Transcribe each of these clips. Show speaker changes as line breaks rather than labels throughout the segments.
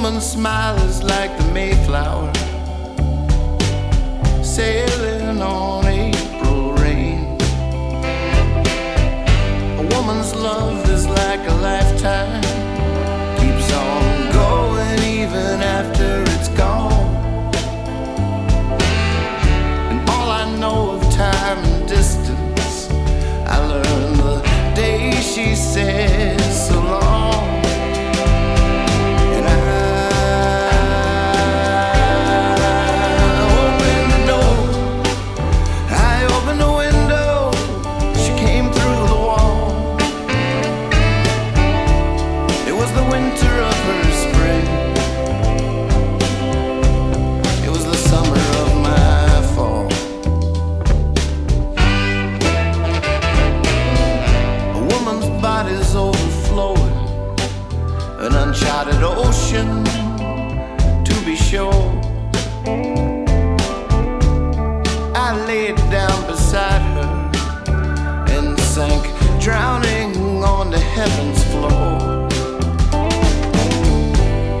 woman's smile is like the Mayflower, sailing on April rain. A woman's love is like a lifetime, keeps on going even after it's gone. And all I know of time and distance, I learned the day she says so long. Uncharted ocean, to be sure. I laid down beside her and sank, drowning on the heaven's floor.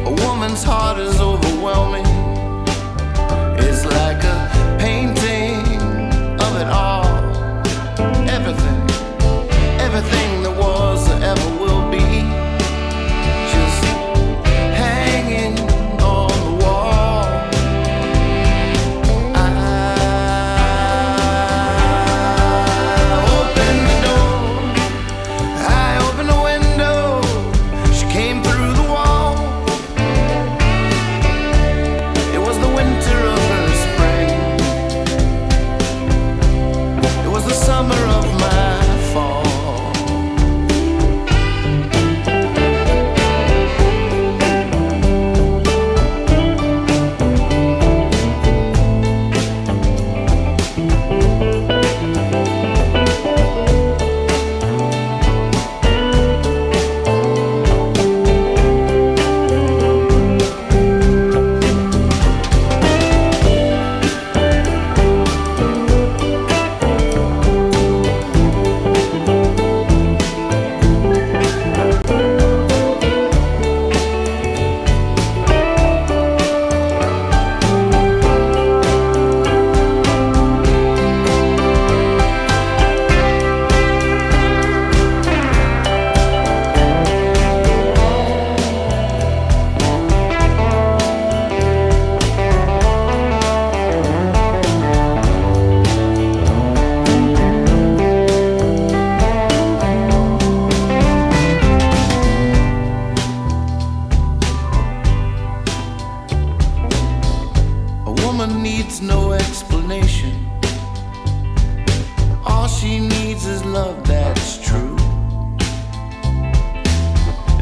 A woman's heart is overwhelming, it's like a painting of it all. Everything, everything that was or ever will be,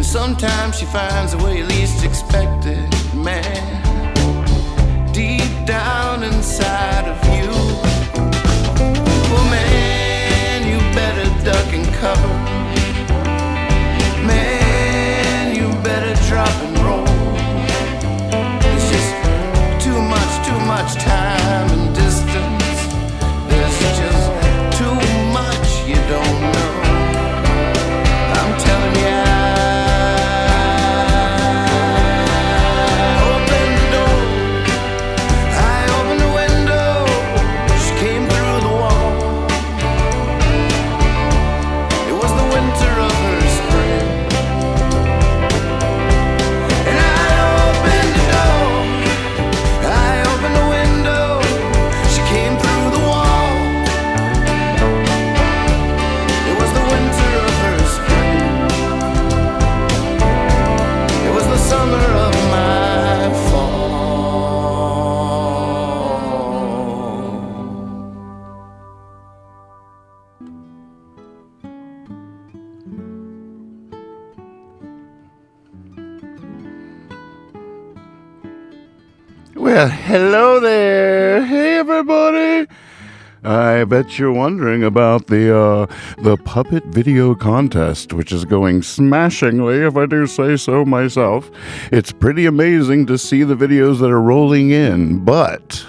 sometimes she finds a way you least expect it, man. Deep down inside of you, well, man, you better duck and cover. Man, you better drop and roll. It's just too much time and distance. There's just too much you don't know. I'm telling you,
well, hello there. Hey, everybody. I bet you're wondering about the puppet video contest, which is going smashingly, if I do say so myself. It's pretty amazing to see the videos that are rolling in, but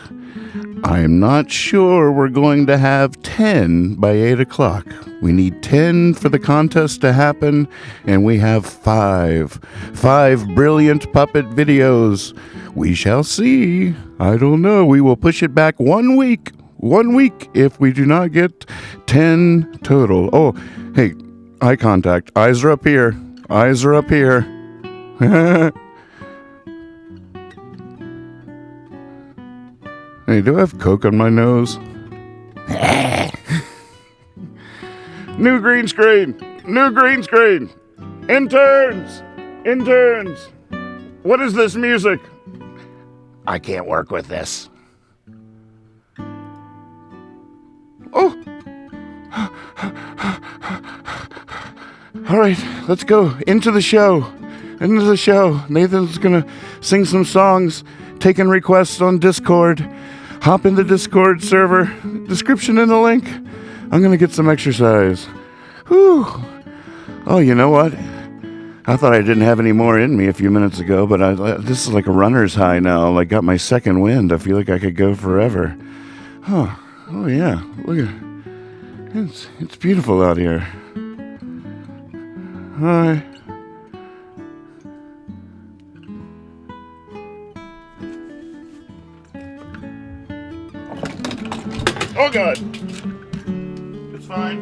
I am not sure we're going to have 10 by 8 o'clock. We need 10 for the contest to happen, and we have 5. 5 brilliant puppet videos. We shall see. I don't know. We will push it back 1 week. 1 week if we do not get 10 total. Oh, hey, eye contact. Eyes are up here. Eyes are up here. Hey, do I have Coke on my nose? New green screen! New green screen! Interns! Interns! What is this music? I can't work with this. Oh! All right, let's go into the show. Into the show. Nathan's gonna sing some songs, taking requests on Discord. Hop in the Discord server. Description in the link. I'm gonna get some exercise. Whew. Oh, you know what? I thought I didn't have any more in me a few minutes ago, but this is like a runner's high now. Like got my second wind. I feel like I could go forever. Huh. Oh yeah. Look at it's beautiful out here. Hi. Oh God! It's fine.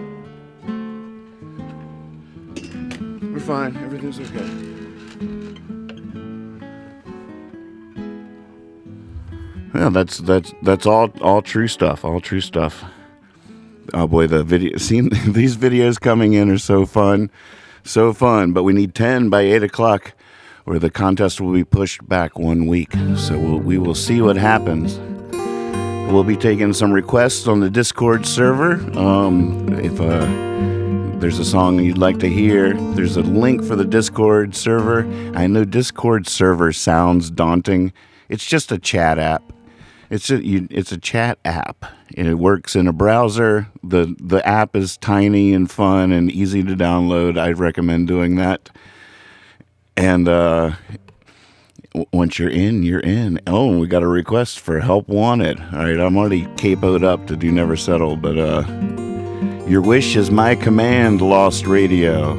We're fine. Everything's okay. Yeah, that's all true stuff. All true stuff. Oh boy, the video. Seeing these videos coming in are so fun, so fun. But we need 10 by 8 o'clock, or the contest will be pushed back 1 week. So we will see what happens. We'll be taking some requests on the Discord server. If there's a song you'd like to hear, there's a link for the Discord server. I know Discord server sounds daunting. It's just a chat app. It's a chat app. It works in a browser. The app is tiny and fun and easy to download. I'd recommend doing that. And once you're in, you're in. Oh, we got a request for Help Wanted. All right, I'm already capoed up to do Never Settle, but your wish is my command, Lost Radio.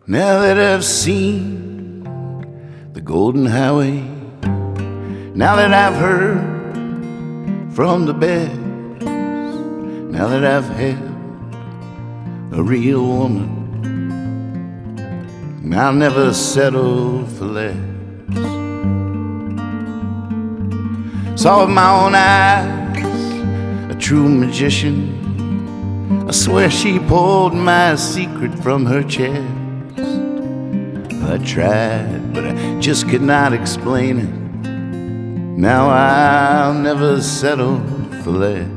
Now that I've seen the Golden Highway, now that I've heard from the bed, now that I've held a real woman, I'll never settle for less. Saw with my own eyes a true magician. I swear she pulled my secret from her chest. I tried, but I just could not explain it. Now I'll never settle for less.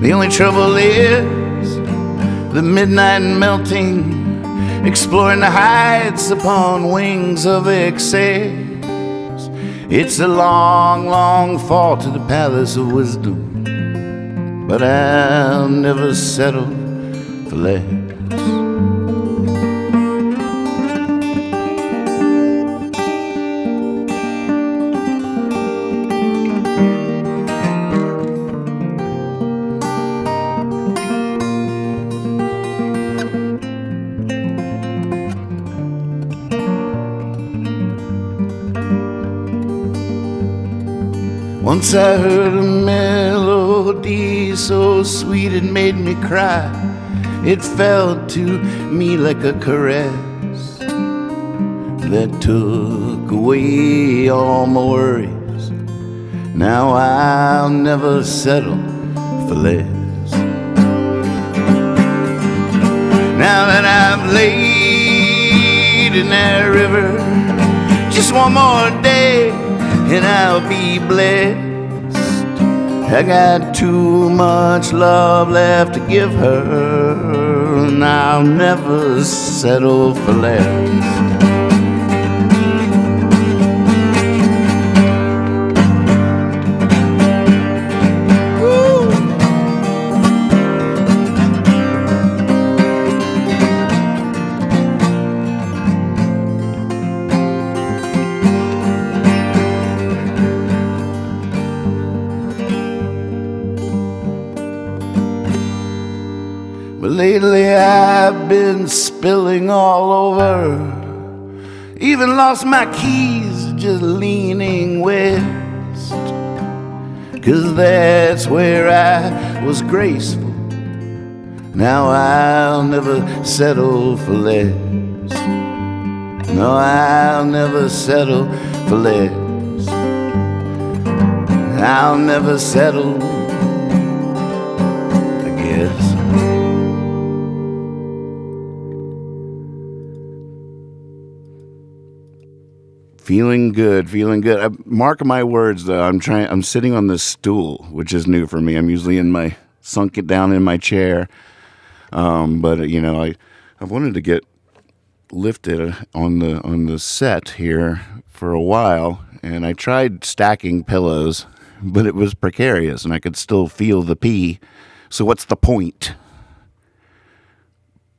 The only trouble is the midnight melting, exploring the heights upon wings of excess. It's a long, long fall to the palace of wisdom, but I'll never settle for less. Once I heard a melody so sweet it made me cry. It felt to me like a caress that took away all my worries. Now I'll never settle for less. Now that I've laid in that river just one more day and I'll be blessed. I got too much love left to give her, and I'll never settle for less.
Lately I've been spilling all over. Even lost my keys just leaning west. 'Cause that's where I was graceful. Now I'll never settle for less. No, I'll never settle for less. I'll never settle, I guess. Feeling good, feeling good. Mark my words, though. I'm sitting on this stool, which is new for me. I'm usually sunk it down in my chair. But you know, I wanted to get lifted on the set here for a while, and I tried stacking pillows, but it was precarious, and I could still feel the pee. So what's the point?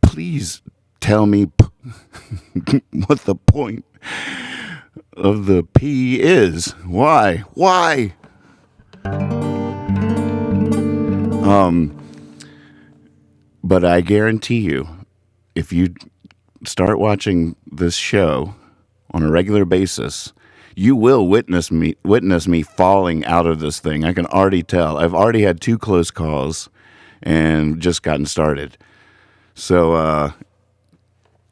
Please tell me what the point of the pee is. Why? But I guarantee you, if you start watching this show on a regular basis, you will witness me falling out of this thing. I can already tell. I've already had 2 close calls and just gotten started. So,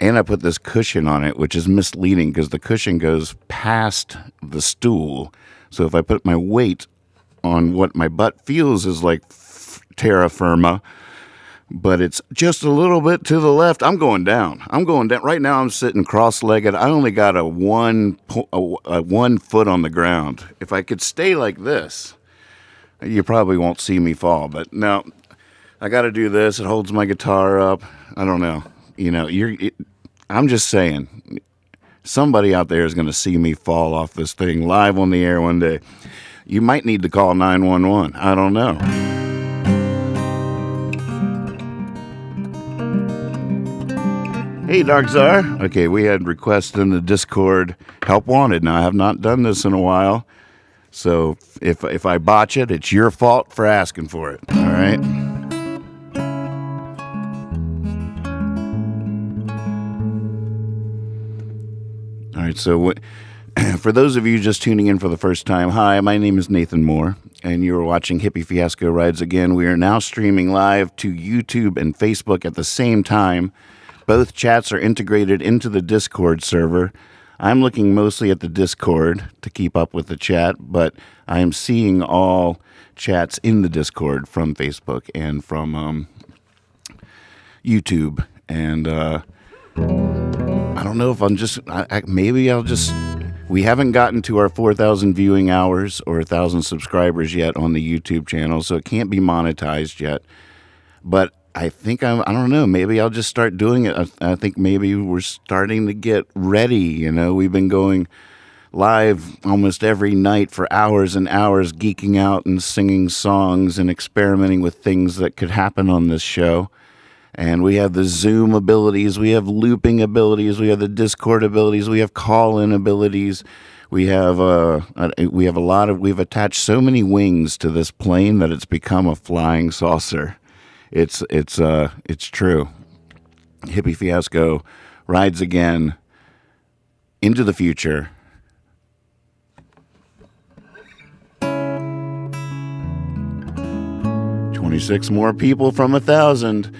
and I put this cushion on it, which is misleading because the cushion goes past the stool. So if I put my weight on what my butt feels is like terra firma, but it's just a little bit to the left, I'm going down. Right now I'm sitting cross-legged. I only got a 1 foot on the ground. If I could stay like this, you probably won't see me fall. But no, I got to do this. It holds my guitar up. I don't know. You know, I'm just saying, somebody out there is going to see me fall off this thing live on the air one day. You might need to call 911. I don't know. Hey, Dark Czar. Okay, we had requests in the Discord, help wanted. Now, I have not done this in a while, so if I botch it, it's your fault for asking for it, all right? All right, so for those of you just tuning in for the first time, hi, my name is Nathan Moore, and you are watching Hippy Fiasco Rides Again. We are now streaming live to YouTube and Facebook at the same time. Both chats are integrated into the Discord server. I'm looking mostly at the Discord to keep up with the chat, but I am seeing all chats in the Discord from Facebook and from YouTube. And I don't know if I'm just, maybe I'll just, we haven't gotten to our 4,000 viewing hours or 1,000 subscribers yet on the YouTube channel, so it can't be monetized yet. But I think I don't know, maybe I'll just start doing it. I think maybe we're starting to get ready, you know. We've been going live almost every night for hours and hours, geeking out and singing songs and experimenting with things that could happen on this show. And we have the Zoom abilities, we have looping abilities, we have the Discord abilities, we have call-in abilities. We've attached so many wings to this plane that it's become a flying saucer. It's true. Hippy Fiasco rides again into the future. 26 more people from 1,000,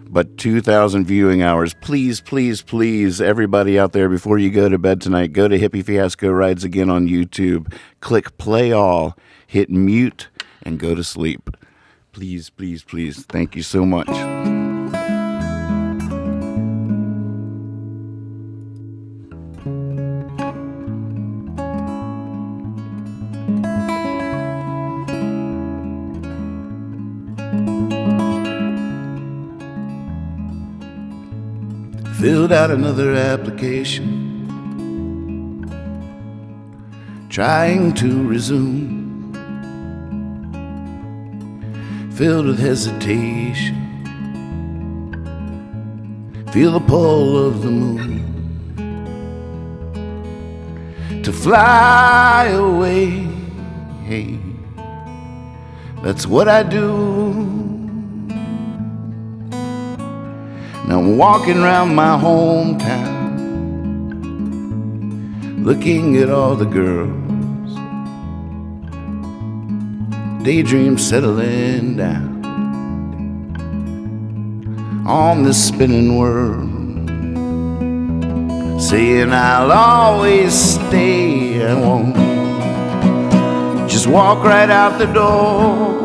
but 2,000 viewing hours. Please, please, please, everybody out there, before you go to bed tonight, go to Hippy Fiasco Rides Again on YouTube. Click play all, hit mute, and go to sleep. Please, please, please. Thank you so much. Filled out another application, trying to resume. Filled with hesitation, feel the pull of the moon. To fly away, hey, that's what I do. And I'm walking around my hometown, looking at all the girls, daydream settling down on this spinning world, saying I'll always stay. I won't just walk right out the door.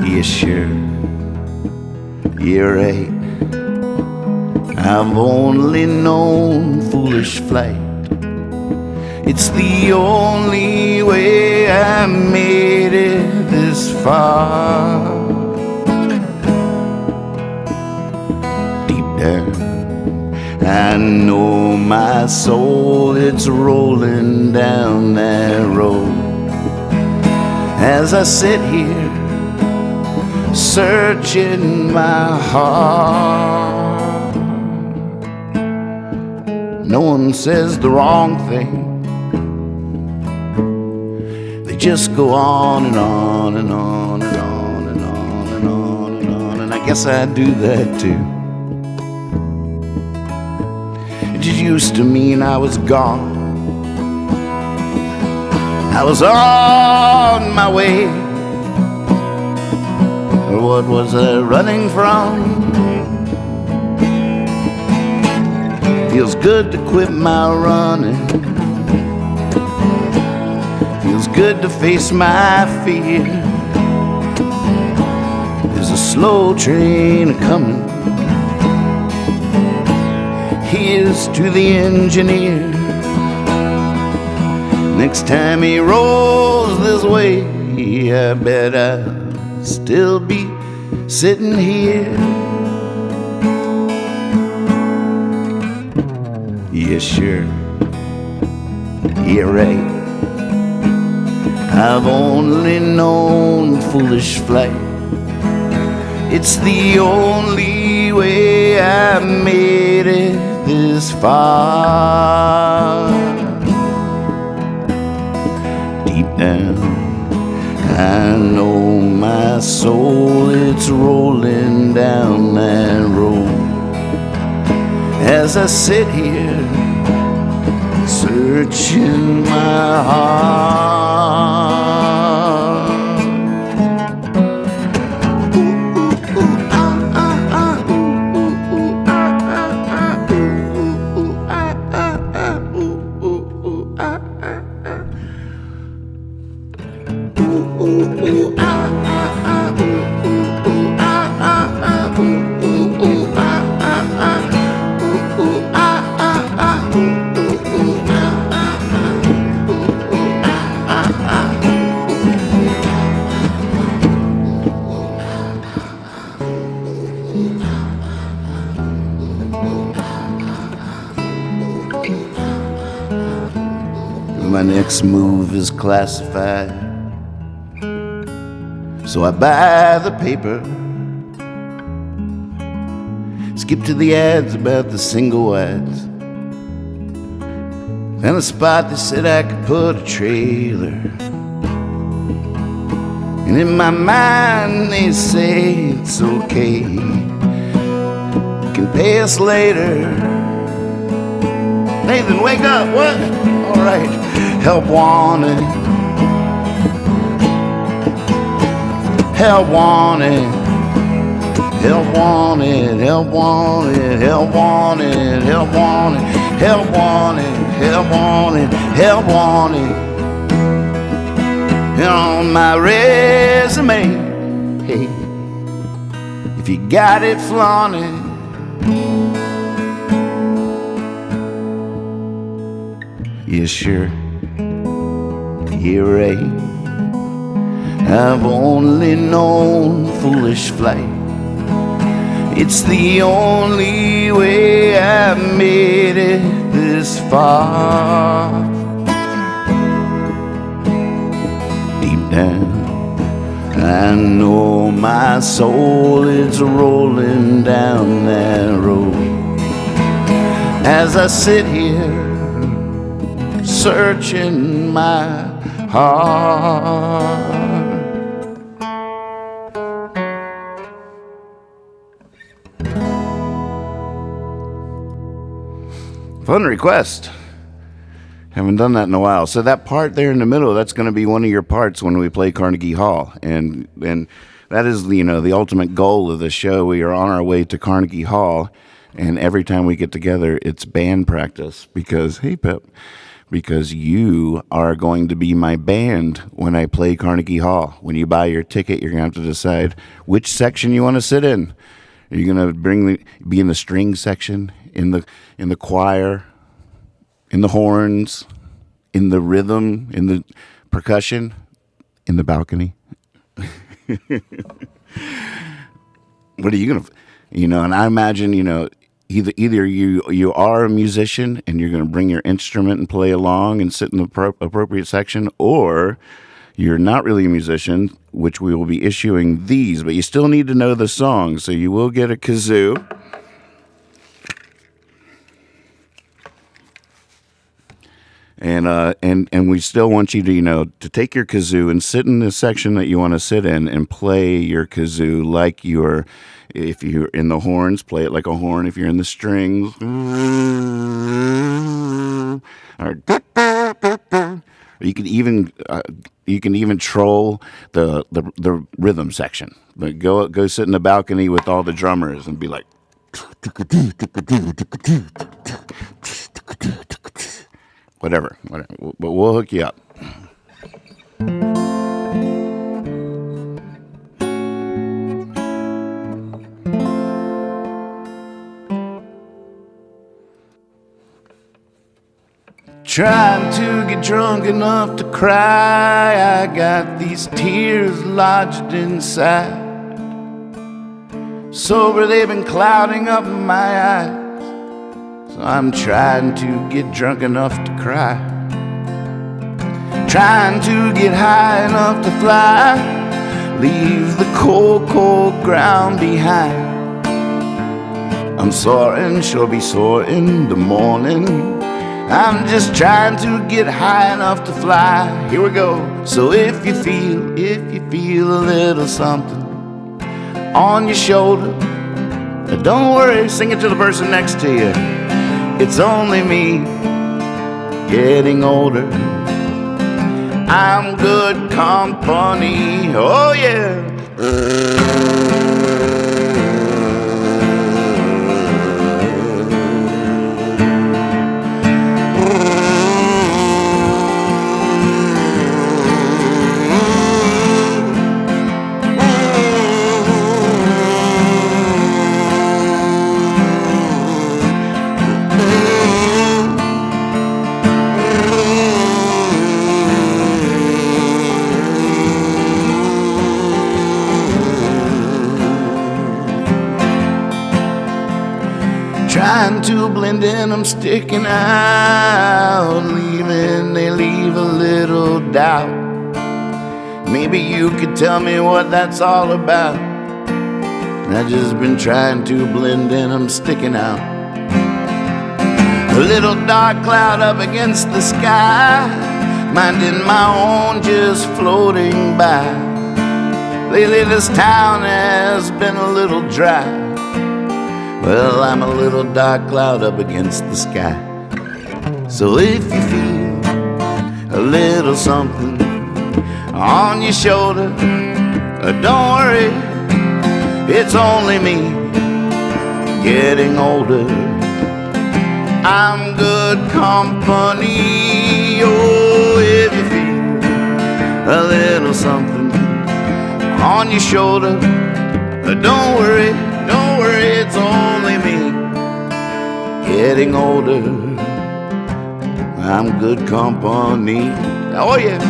Yeah, sure, you're right. I've only known foolish flight. It's the only way I made it this far. Deep down, I know my soul, it's rolling down that road. As I sit here, searching my heart, no one says the wrong thing. They just go on and on and on and on and on and on and on. And I guess I do that too. It just used to mean I was gone. I was on my way. Or what was I running from? Feels good to quit my running. Feels good to face my fear. There's a slow train a-coming. Here's to the engineer. Next time he rolls this way, I bet I'll still be sitting here. Yeah, sure, you're right. I've only known foolish flight. It's the only way I made it this far. Deep down, I know my soul, it's rolling down that road. As I sit here, searching my heart. My next move is classified, so I buy the paper, skip to the ads about the single wides. Found a spot that said I could put a trailer, and in my mind they say it's okay, you can pay us later. Nathan, wake up, what? All right, help wanted, help wanted, help wanted, help wanted, help wanted, help wanted, help wanted, help wanted, help wanted. And on my resume, hey, if you got it, flaunt it. Yeah, sure, you're right. I've only known foolish flight. It's the only way I made it this far. Deep down, I know my soul is rolling down that road. As I sit here, searching my heart.
Fun request. Haven't done that in a while. So that part there in the middle, that's going to be one of your parts when we play Carnegie Hall. And that is, the ultimate goal of the show. We are on our way to Carnegie Hall. And every time we get together, it's band practice. Because, hey, Pep, because you are going to be my band when I play Carnegie Hall. When you buy your ticket, you're going to have to decide which section you want to sit in. Are you going to be in the string section, in the choir, in the horns, in the rhythm, in the percussion, in the balcony? What are you going to, and I imagine, either you are a musician and you're going to bring your instrument and play along and sit in the appropriate section, or you're not really a musician, which we will be issuing these, but you still need to know the song, so you will get a kazoo. And we still want you to, to take your kazoo and sit in the section that you want to sit in and play your kazoo like if you're in the horns, play it like a horn. If you're in the strings, or you can even troll the rhythm section. But go sit in the balcony with all the drummers and be like. Whatever. But we'll hook you up. Trying to get drunk enough to cry. I got these tears lodged inside. Sober, they've been clouding up my eyes. So I'm trying to get drunk enough to cry. Trying to get high enough to fly. Leave the cold, cold ground behind. I'm soaring, sure be sore in the morning. I'm just trying to get high enough to fly. Here we go. So if you feel a little something on your shoulder, don't worry, sing it to the person next to you. It's only me getting older. I'm good company. Oh yeah. Trying to blend in, I'm sticking out. They leave a little doubt. Maybe you could tell me what that's all about. I just been trying to blend in, I'm sticking out. A little dark cloud up against the sky, minding my own, just floating by. Lately this town has been a little dry. Well, I'm a little dark cloud up against the sky. So if you feel a little something on your shoulder, don't worry, it's only me getting older. I'm good company. Oh, if you feel a little something on your shoulder, don't worry, it's only me getting older. I'm good company. Oh yeah,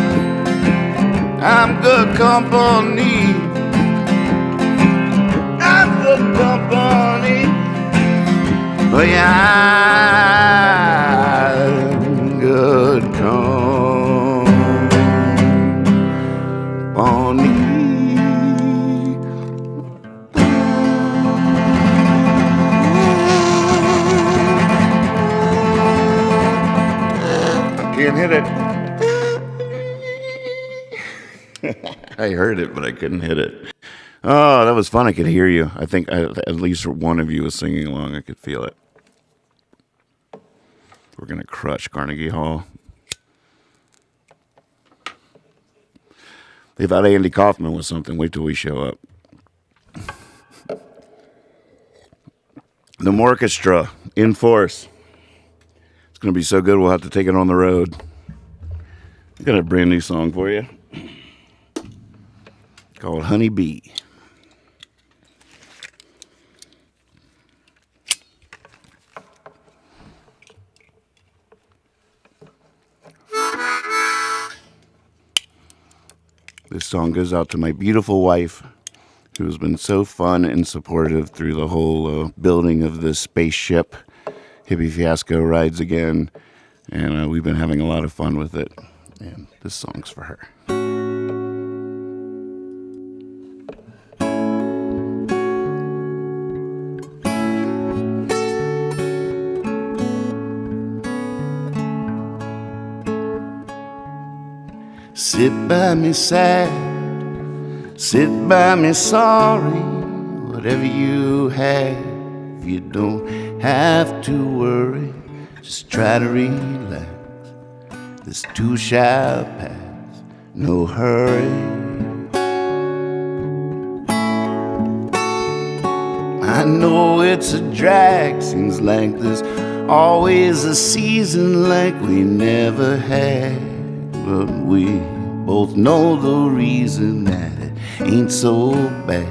I'm good company. I'm good company. Oh yeah, I'm good company. Can't hit it. I heard it, but I couldn't hit it. Oh, that was fun. I could hear you. I think at least one of you was singing along. I could feel it. We're going to crush Carnegie Hall. They thought Andy Kaufman was something. Wait till we show up. The orchestra in force. It's going to be so good we'll have to take it on the road. I got a brand new song for you called Honey Bee. This song goes out to my beautiful wife, who has been so fun and supportive through the whole building of this spaceship. Hippy Fiasco rides again, and we've been having a lot of fun with it. And this song's for her. Sit by me sad, sit by me sorry, whatever you have, you don't have to worry, just try to relax, this too shall pass, no hurry. I know it's a drag, seems like there's always a season like we never had, but we both know the reason that it ain't so bad.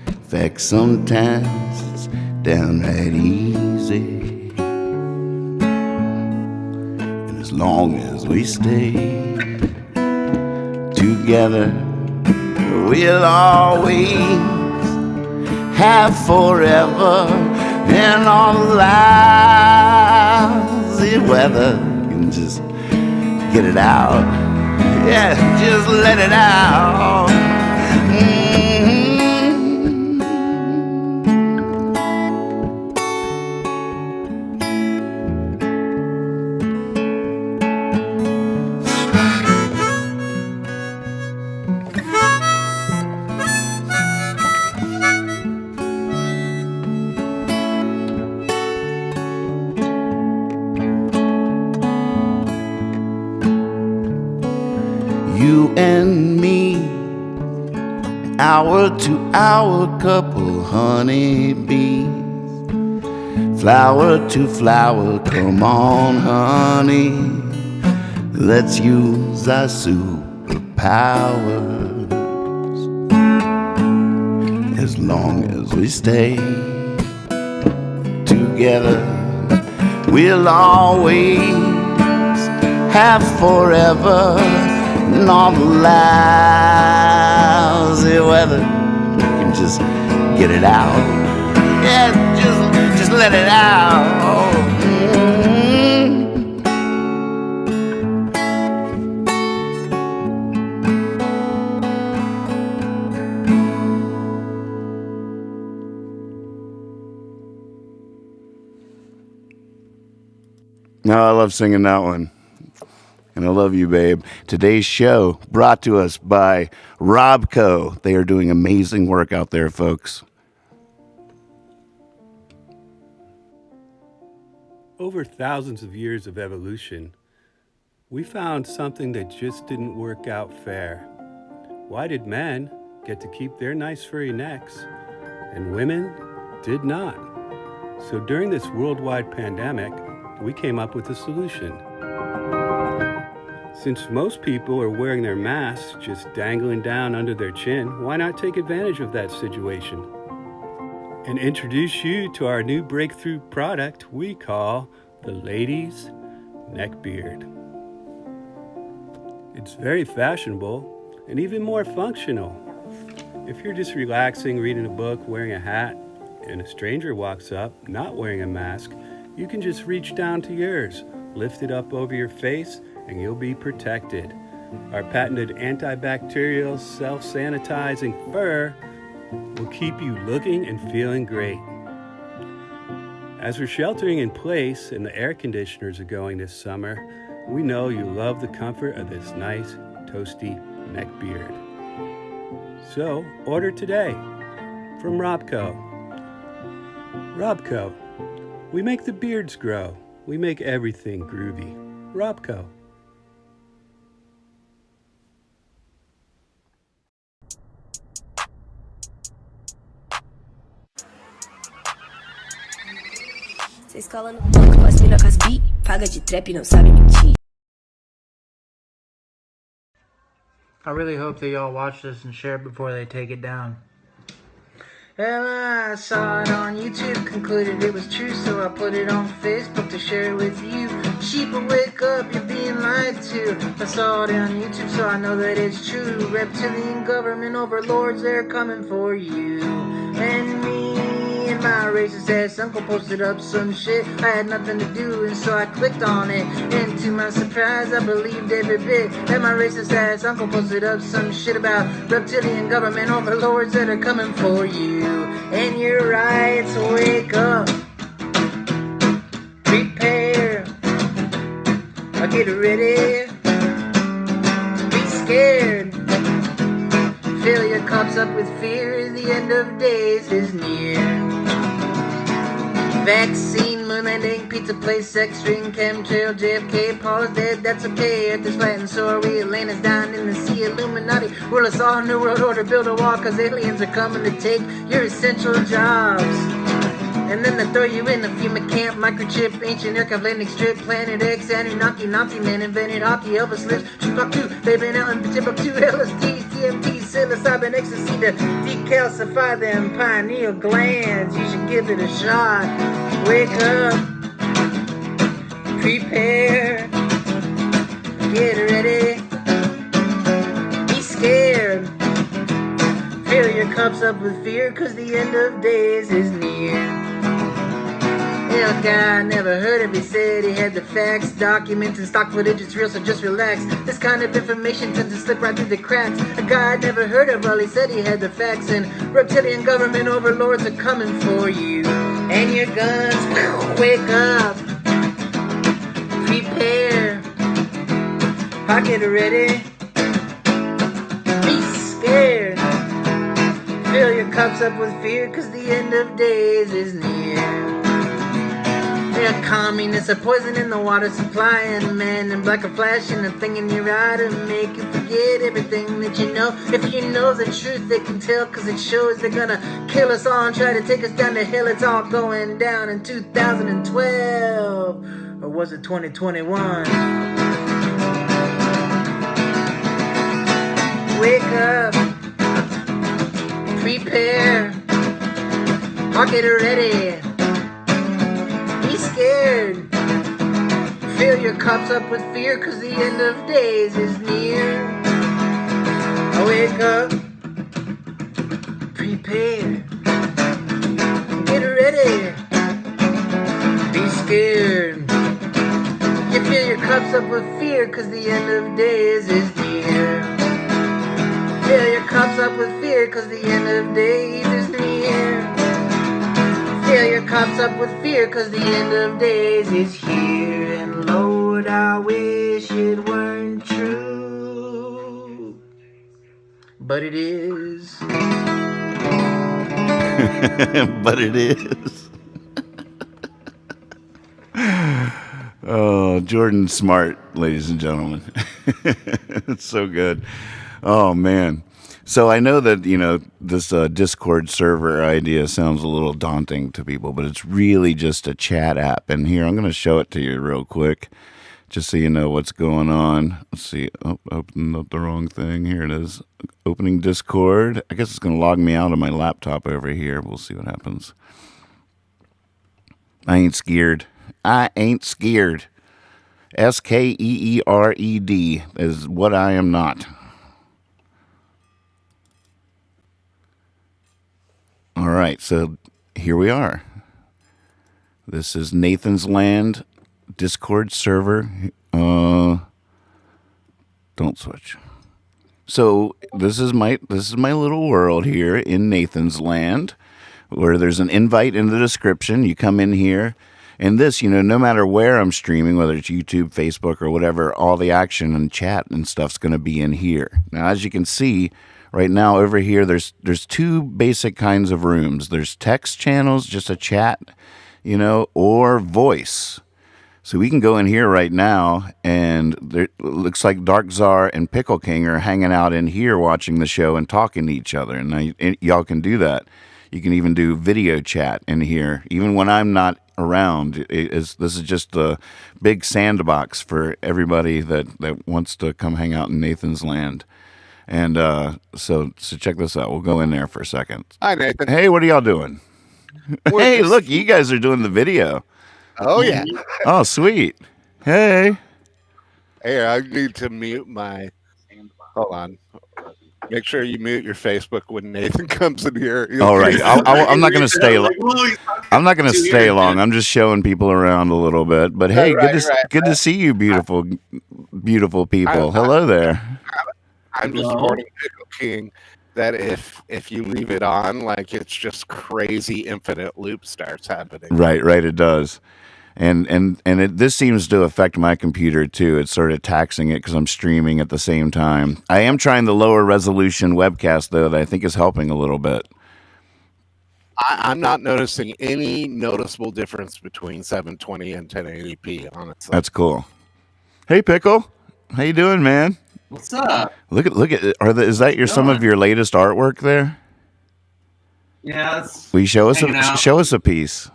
In fact, sometimes it's downright easy. And as long as we stay together, we'll always have forever. And all the lousy weather, you can just get it out. Yeah, just let it out. You and me, hour to hour couple honeybees, flower to flower, come on honey, let's use our superpowers. As long as we stay together, we'll always have forever. And all the lousy weather, you can just get it out. Yeah, just let it out. No, I love singing that one. And I love you, babe. Today's show brought to us by Robco. They are doing amazing work out there, folks.
Over thousands of years of evolution, we found something that just didn't work out fair. Why did men get to keep their nice furry necks and women did not? So during this worldwide pandemic, we came up with a solution. Since most people are wearing their masks just dangling down under their chin, why not take advantage of that situation and introduce you to our new breakthrough product we call the Ladies Neckbeard. It's very fashionable and even more functional. If you're just relaxing, reading a book, wearing a hat, and a stranger walks up not wearing a mask, you can just reach down to yours, lift it up over your face, and you'll be protected. Our patented antibacterial, self-sanitizing fur will keep you looking and feeling great. As we're sheltering in place and the air conditioners are going this summer, we know you love the comfort of this nice, toasty neck beard. So, order today from Robco. Robco, we make the beards grow. We make everything groovy. Robco.
Cê escola no banco, com as mina com as bi, paga de trap e não sabe mentir.
I really hope that y'all watch this and share it before they take it down. Well, I saw it on YouTube, concluded it was true, so I put it on Facebook to share it with you. Sheep, wake up, you're being lied to. I saw it on YouTube, so I know that it's true. Reptilian government overlords, they're coming for you and me. And my racist ass uncle posted up some shit I had nothing to do, and so I clicked on it. And to my surprise, I believed every bit that my racist ass uncle posted up some shit about reptilian government overlords that are coming for you. And you're right, so wake up, prepare, I'll get ready, be scared, fill your cups up with fear, the end of days is near. Vaccine, moon landing, pizza place, sex ring, chemtrail, JFK, Paul's dead, that's okay. Earth is flat and so are we, Atlantis down in the sea, Illuminati, rule us all, new world order, build a wall, cause aliens are coming to take your essential jobs. And then they throw you in the FEMA camp, microchip, ancient aircraft landing strip, Planet X, Anunnaki, Nazi man invented hockey, Elvis lives, Tupac 2, they've been out in Timbuktu, LSD, TMT, psilocybin, ecstasy to decalcify them pineal glands. You should give it a shot. Wake up, prepare, get ready, be scared, fill your cups up with fear, cause the end of days is near. Hell, guy, never heard of it, said he had the facts, documents and stock footage, it's real, so just relax. This kind of information tends to slip right through the cracks. A guy I'd never heard of, well, he said he had the facts, and reptilian government overlords are coming for you. And your guns, wake up, prepare, pocket ready, be scared, fill your cups up with fear, cause the end of days is near. Yeah, communists are poisoning the water supply, and men in black are flashing a thing in your eye to make you forget everything that you know. If you know the truth, they can tell, cause it shows they're gonna kill us all and try to take us down to hell. It's all going down in 2012, or was it 2021? Wake up, prepare, pocket ready, be scared, fill your cups up with fear, cause the end of days is near. Wake up, prepare, get ready, be scared. You fill your cups up with fear, cause the end of days is near. Fill your cups up with fear, cause the end of days is near. Fill your cups up with fear, cause the end of days is here. And Lord, I wish it weren't true, but it is.
But it is. Oh, Jordan Smart, ladies and gentlemen. It's so good. Oh, man. So I know that, this Discord server idea sounds a little daunting to people, but it's really just a chat app. And here, I'm going to show it to you real quick, just so you know what's going on. Let's see. Oh, opened up the wrong thing. Here it is. Opening Discord. I guess it's going to log me out of my laptop over here. We'll see what happens. I ain't scared. I ain't scared. SKEERED is what I am not. All right, so here we are. This is Nathan's Land Discord server. Don't switch. So this is my little world here in Nathan's Land, where there's an invite in the description. You come in here, and this, no matter where I'm streaming, whether it's YouTube, Facebook, or whatever, all the action and chat and stuff's going to be in here. Now, as you can see, right now over here, there's two basic kinds of rooms. There's text channels, just a chat, or voice. So we can go in here right now, and it looks like Dark Czar and Pickle King are hanging out in here watching the show and talking to each other. And y'all can do that. You can even do video chat in here, even when I'm not around. This is just a big sandbox for everybody that wants to come hang out in Nathan's land. And so check this out. We'll go in there for a second.
Hi, Nathan.
Hey, what are y'all doing? Hey, look, you guys are doing the video.
Oh, yeah.
Oh, sweet. Hey.
Hey, I need to mute my... Hold on. Make sure you mute your Facebook when Nathan comes in here.
All right. I'm not going to stay long. I'm not going to stay long. I'm just showing people around a little bit. But hey, good to see you, beautiful people. Hello there.
I'm just warning Pickle King that if you leave it on, like, it's just crazy infinite loop starts happening.
Right, it does. And this seems to affect my computer too. It's sort of taxing it because I'm streaming at the same time. I am trying the lower resolution webcast though, that I think is helping a little bit.
I'm not noticing any noticeable difference between 720 and 1080p, honestly.
That's cool. Hey, Pickle, how you doing, man?
What's up?
Look at is that some of your latest artwork there?
Yeah.
Will you show us a piece?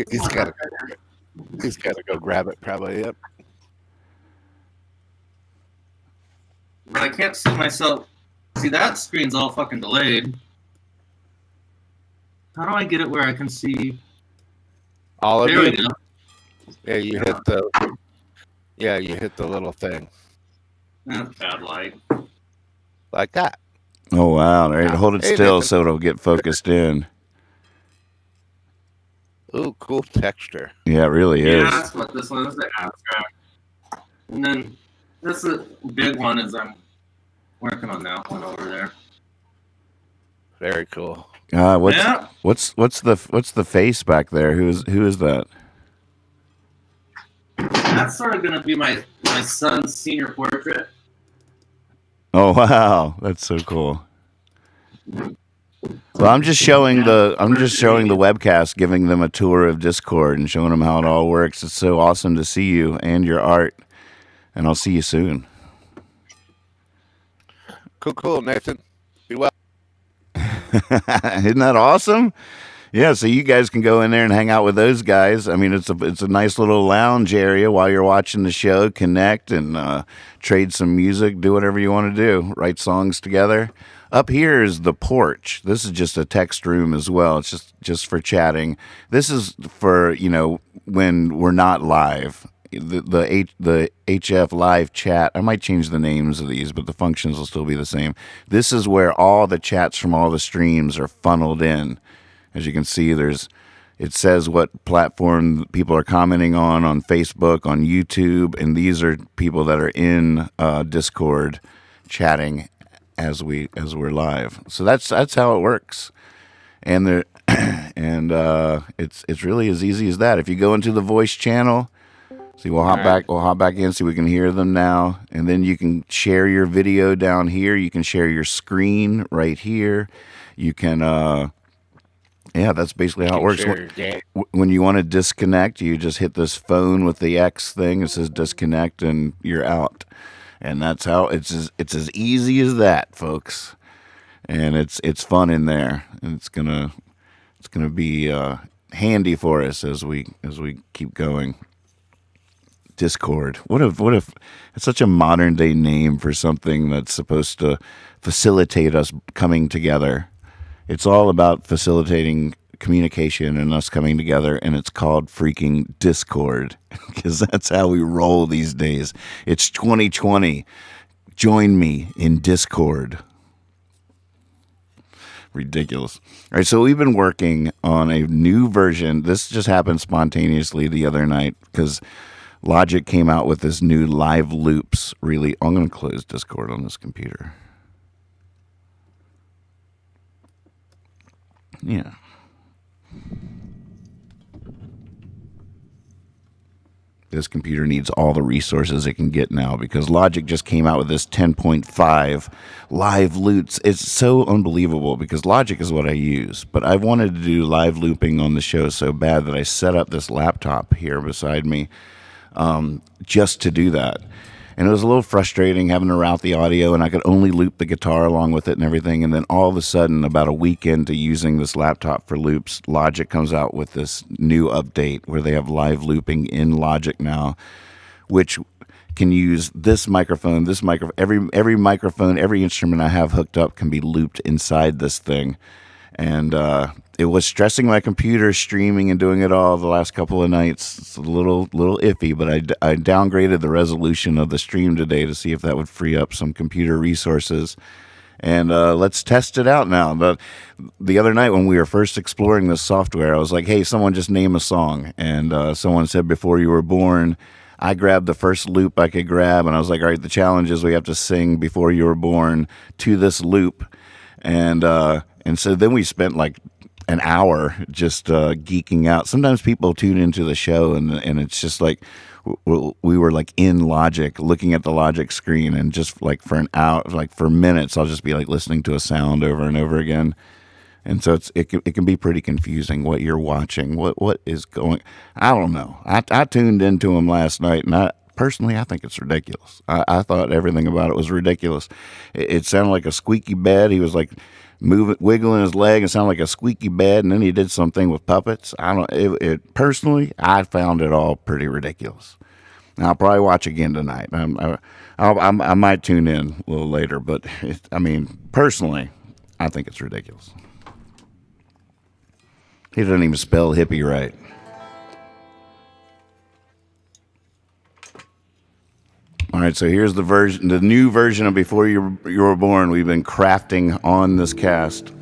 He's got to go grab it, probably. Yep.
But I can't see myself. See, that screen's all fucking delayed. How do I get it where I can see?
All of
There we
it.
go.
Yeah, you hit the little thing.
That's bad light.
Like that.
Oh, wow. All right, hold it still
Nathan.
so it'll get focused in.
Ooh, cool texture.
Yeah, it really is.
Yeah, that's what this one is, the abstract. And then this is big one is I'm working on that one over there.
Very cool.
What's the face back there? Who is that?
That's sort of gonna be my son's senior portrait.
Oh wow, that's so cool. Well, I'm just showing the webcast, giving them a tour of Discord and showing them how it all works. It's so awesome to see you and your art, and I'll see you soon.
Cool, Nathan. Be well.
Isn't that awesome? Yeah, so you guys can go in there and hang out with those guys. I mean, it's a nice little lounge area while you're watching the show. Connect and trade some music, do whatever you want to do, write songs together. Up here is the porch. This is just a text room as well. It's just for chatting. This is for, when we're not live. The HF live chat. I might change the names of these, but the functions will still be the same. This is where all the chats from all the streams are funneled in. As you can see, it says what platform people are commenting on Facebook, on YouTube, and these are people that are in Discord chatting as we're live. So that's how it works, and it's really as easy as that. If you go into the voice channel, see, we'll hop back in so we can hear them now, and then you can share your video down here. You can share your screen right here. You can. Yeah, that's basically how it works. When you want to disconnect, you just hit this phone with the X thing. It says disconnect, and you're out. And that's how it's as easy as that, folks. And it's fun in there, and it's gonna be handy for us as we keep going. Discord. What if it's such a modern day name for something that's supposed to facilitate us coming together? It's all about facilitating communication and us coming together, and it's called freaking Discord because that's how we roll these days. It's 2020. Join me in Discord. Ridiculous. All right, so we've been working on a new version. This just happened spontaneously the other night because Logic came out with this new live loops. Really, I'm going to close Discord on this computer. Yeah. this computer needs all the resources it can get now, because Logic just came out with this 10.5 live loops. It's so unbelievable because Logic is what I use, but I wanted to do live looping on the show so bad that I set up this laptop here beside me just to do that. And it was a little frustrating having to route the audio, and I could only loop the guitar along with it and everything. And then all of a sudden, about a week into using this laptop for loops, Logic comes out with this new update where they have live looping in Logic now, which can use this microphone, every microphone, every instrument I have hooked up can be looped inside this thing. And it was stressing my computer streaming and doing it all the last couple of nights. It's a little iffy, but I downgraded the resolution of the stream today to see if that would free up some computer resources. And let's test it out now. But the other night when we were first exploring this software, I was like, hey, someone just name a song. And someone said Before You Were Born. I grabbed the first loop I could grab, and I was like, all right, the challenge is we have to sing Before You Were Born to this loop. And so then we spent like an hour just geeking out. Sometimes people tune into the show and it's just like we were like in Logic, looking at the Logic screen, and just like for an hour, like for minutes, I'll just be like listening to a sound over and over again. And so it can be pretty confusing what you're watching, what is going. I don't know. I tuned into him last night, and personally, I think it's ridiculous. I thought everything about it was ridiculous. It sounded like a squeaky bed. He was like wiggling his leg and sounded like a squeaky bed, and then he did something with puppets. Personally, I found it all pretty ridiculous. Now, I'll probably watch again tonight. I might tune in a little later, but personally, I think it's ridiculous. He doesn't even spell hippie right. All right, so here's the new version of Before You Were Born we've been crafting on this cast.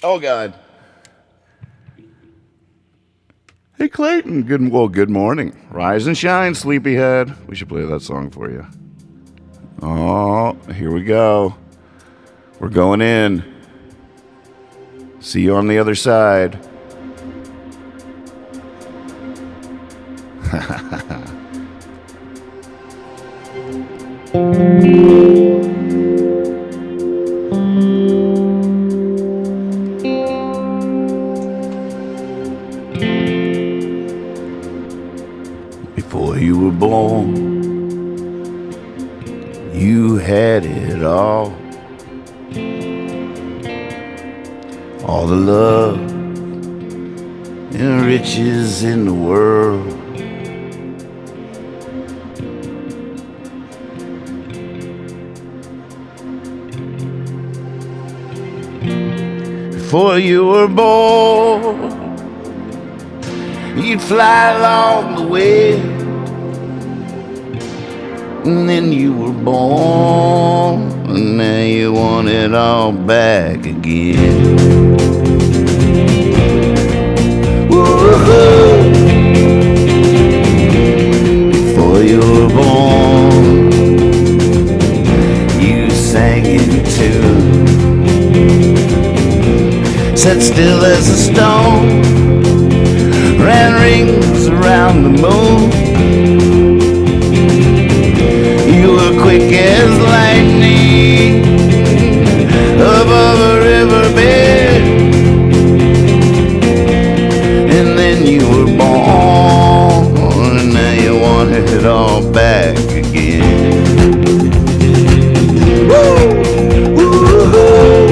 Oh, God. Hey, Clayton. Good morning. Rise and shine, sleepyhead. We should play that song for you. Oh, here we go. We're going in. See you on the other side. Before you were born, you had it all the love and riches in the world. Before you were born, you'd fly along the way, and then you were born, and now you want it all back again. Woo-hoo. Before you were born, you sang in tune, sat still as a stone, ran rings around the moon. You were quick as lightning above a riverbed, and then you were born, and now you want it all back again. Woo! Woo-hoo!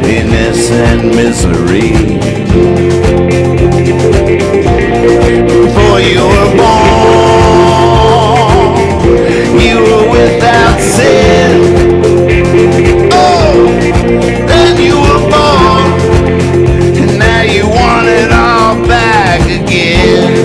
happiness and misery. Before you were born, you were without sin. Oh, then you were born, and now you want it all back again.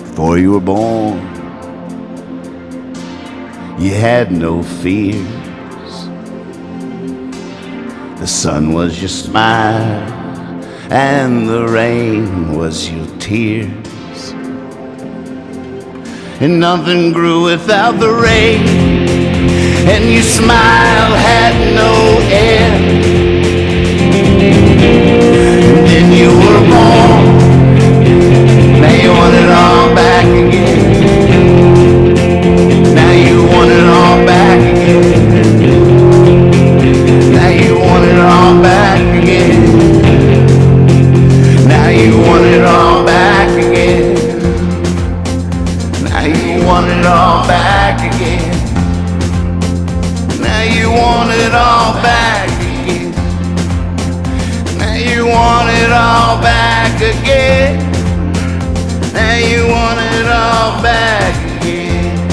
Before you were born, you had no fears. The sun was your smile, and the rain was your tears. And nothing grew without the rain, and your smile had no end. And then you were born. Now you want it all back again. Now you want it all back again. Now you want it all back again. Now you want it all back again. Now you want it all back again. Now you want it all back again. Now you want it all back again. Now you want it all back again.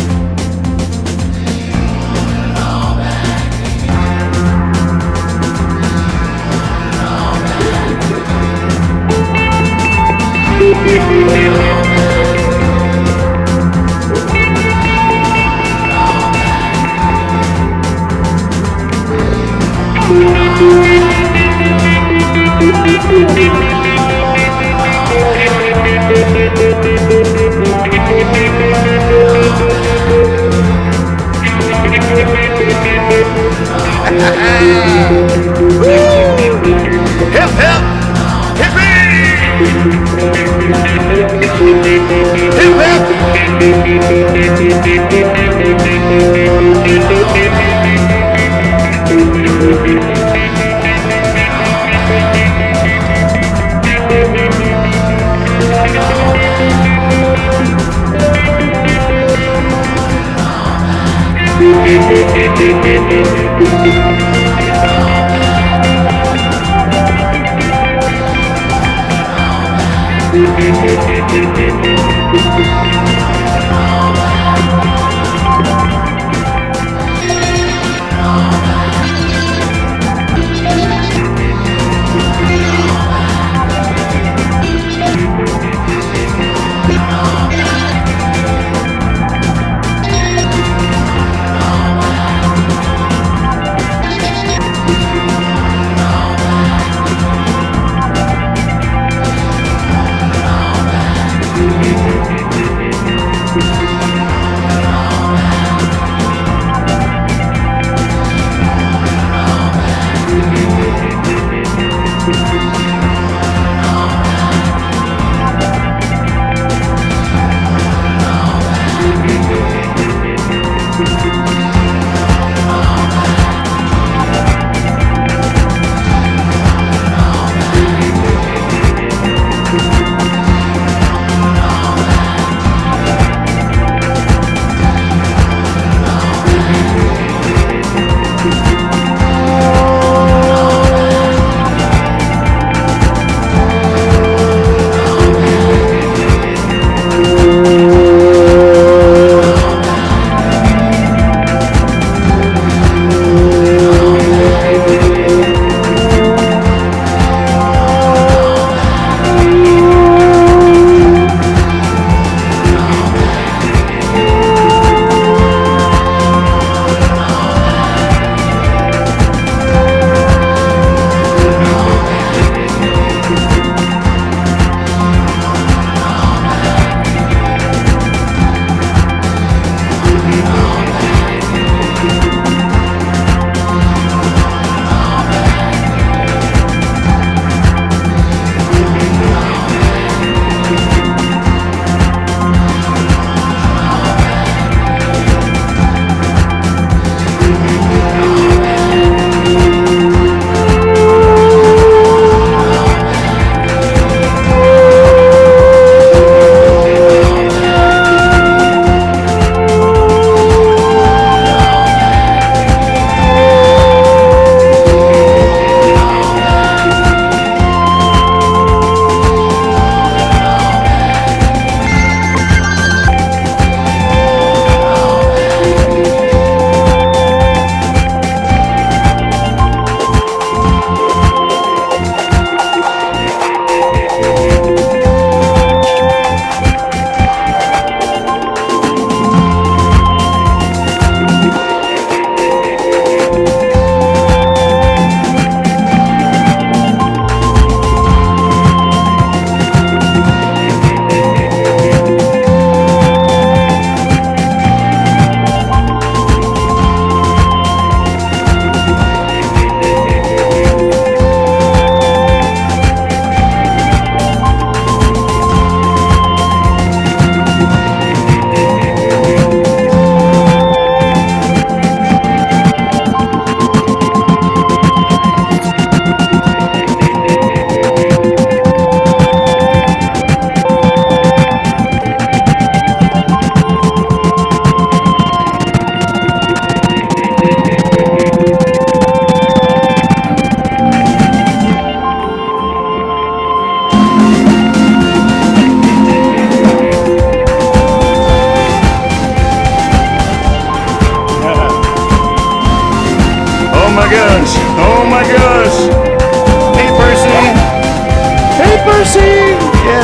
Hip hip, hippy! Hip hip!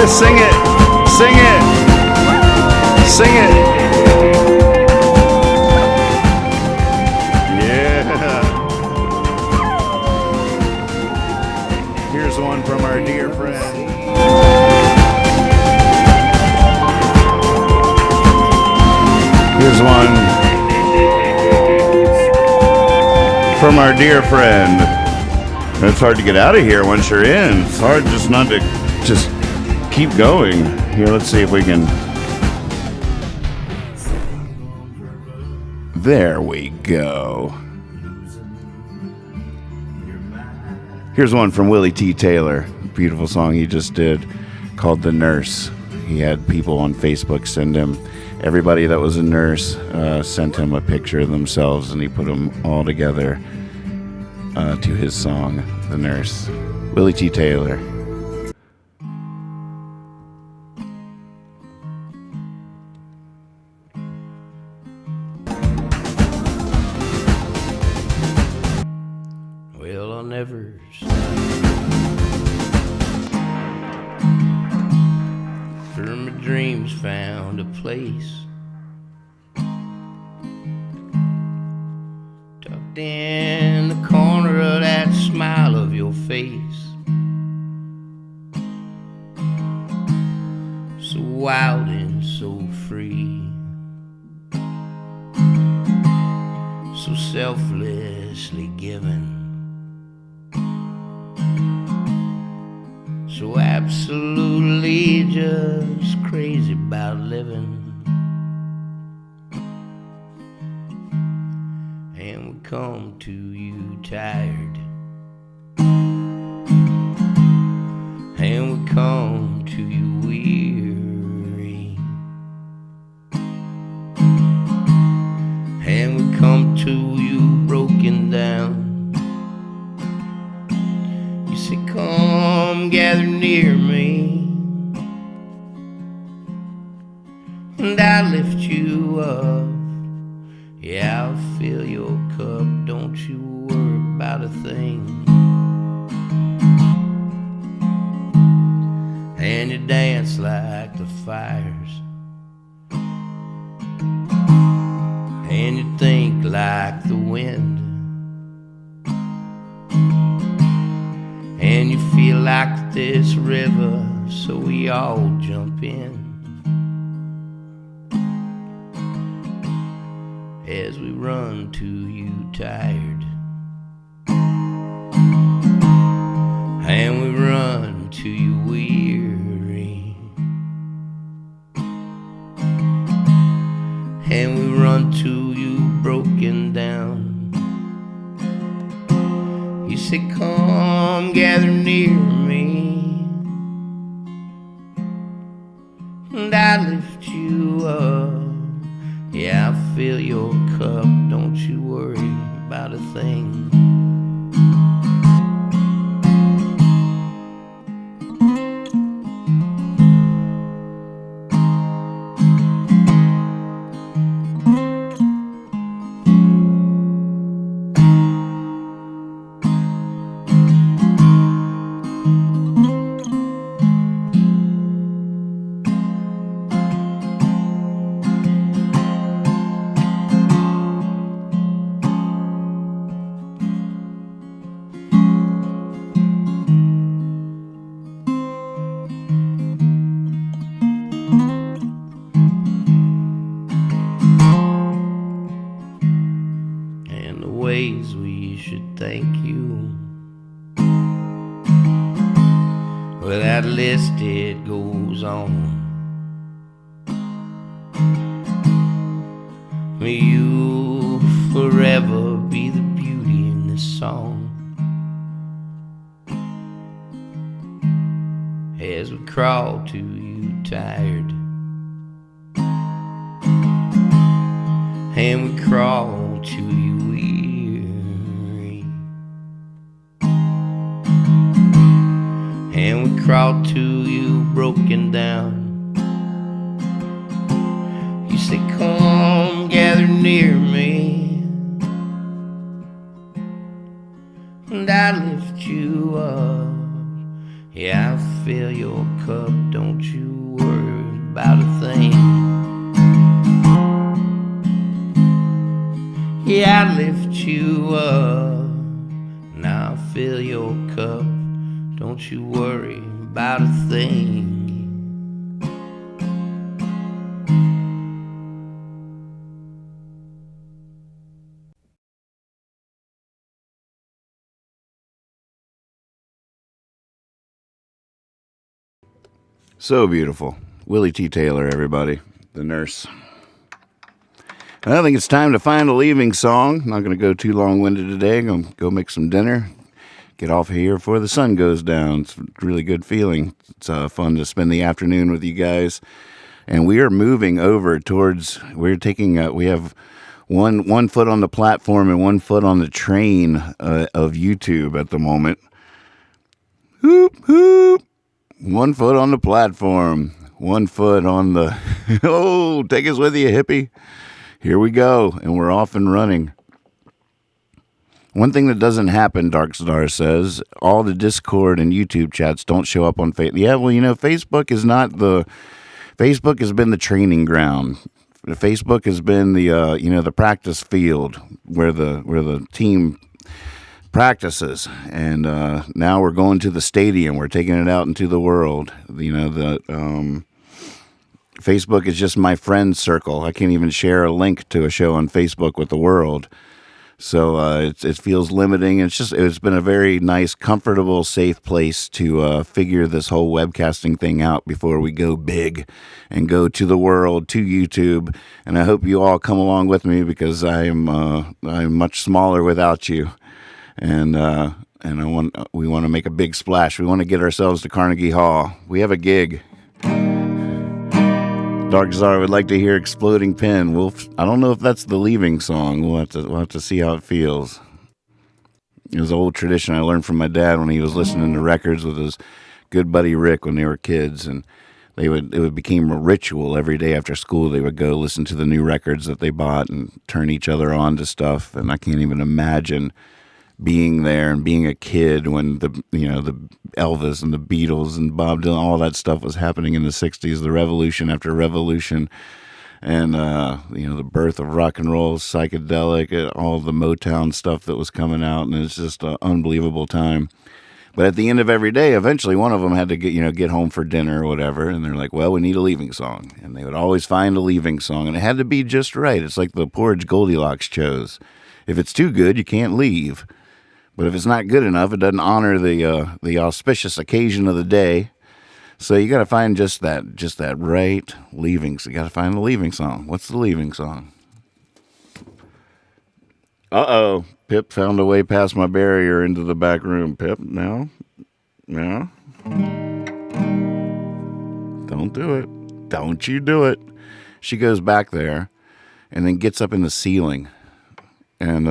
Sing it. Sing it. Sing it. Yeah. Here's one from our dear friend. Here's one from our dear friend. It's hard to get out of here once you're in. It's hard just not to just keep going. Here, let's see if we can. There we go. Here's one from Willie T. Taylor. Beautiful song he just did called The Nurse. He had people on Facebook send him, everybody that was a nurse sent him a picture of themselves, and he put them all together to his song, The Nurse. Willie T. Taylor.
Well, I'll never stop for my dreams found a place tucked in the corner of that smile of your face, so wild and so free, so selflessly given, so absolutely just crazy about living. And we come to you tired, and we come to you weary, and we come to you broken down. You say, come gather near me, and I lift you up. Yeah, I'll fill your cup, don't you worry about a thing. And you dance like the fires, and you think like the wind, and you feel like this river, so we all jump in as we run to you tired, and we run to you weary, and we run to you broken down. You say, come gather near me, and I lift you up. Yeah, I'll fill your cup, don't you worry about a thing. Ways we should thank you. Well, that list, it goes on. May you forever be the beauty in this song. As we crawl to you tired, and we crawl to you weary, and we crawl to you broken down. You say, come gather near me, and I lift you up. Yeah, I'll fill your cup, don't about a thing. Yeah, I lift you up, now I fill your cup. Don't you worry about a thing.
So beautiful. Willie T. Taylor, everybody. The nurse. I think it's time to find a leaving song. Not going to go too long-winded today. I'm going to go make some dinner. Get off of here before the sun goes down. It's a really good feeling. It's fun to spend the afternoon with you guys. And we are moving over towards, we have one foot on the platform and 1 foot on the train of YouTube at the moment. Hoop, hoop. 1 foot on the platform, 1 foot on the, oh, take us with you, hippie. Here we go, and we're off and running. One thing that doesn't happen, Darkstar says, all the Discord and YouTube chats don't show up on Facebook. Yeah, well, Facebook is not Facebook has been the training ground. Facebook has been the, the practice field where the team practices, and now we're going to the stadium. We're taking it out into the world. Facebook is just my friend circle. I can't even share a link to a show on Facebook with the world, so it feels limiting. It's been a very nice, comfortable, safe place to figure this whole webcasting thing out before we go big and go to the world, to YouTube. And I hope you all come along with me, because I'm much smaller without you. And we want to make a big splash. We want to get ourselves to Carnegie Hall. We have a gig. Dark Czar would like to hear Exploding Pen. I don't know if that's the leaving song. We'll have to see how it feels. It was an old tradition I learned from my dad when he was listening to records with his good buddy Rick when they were kids, and it became a ritual every day after school. They would go listen to the new records that they bought and turn each other on to stuff. And I can't even imagine being there and being a kid when the Elvis and the Beatles and Bob Dylan, all that stuff was happening in the 60s, the revolution after revolution, and the birth of rock and roll, psychedelic, all the Motown stuff that was coming out, and it's just an unbelievable time. But at the end of every day, eventually one of them had to get home for dinner or whatever, and they're like, well, we need a leaving song. And they would always find a leaving song, and it had to be just right. It's like the porridge Goldilocks chose. If it's too good, you can't leave. But if it's not good enough, it doesn't honor the auspicious occasion of the day. So you got to find just that right leaving. So you got to find the leaving song. What's the leaving song? Uh-oh. Pip found a way past my barrier into the back room. Pip, no. Don't do it. Don't you do it. She goes back there and then gets up in the ceiling. And,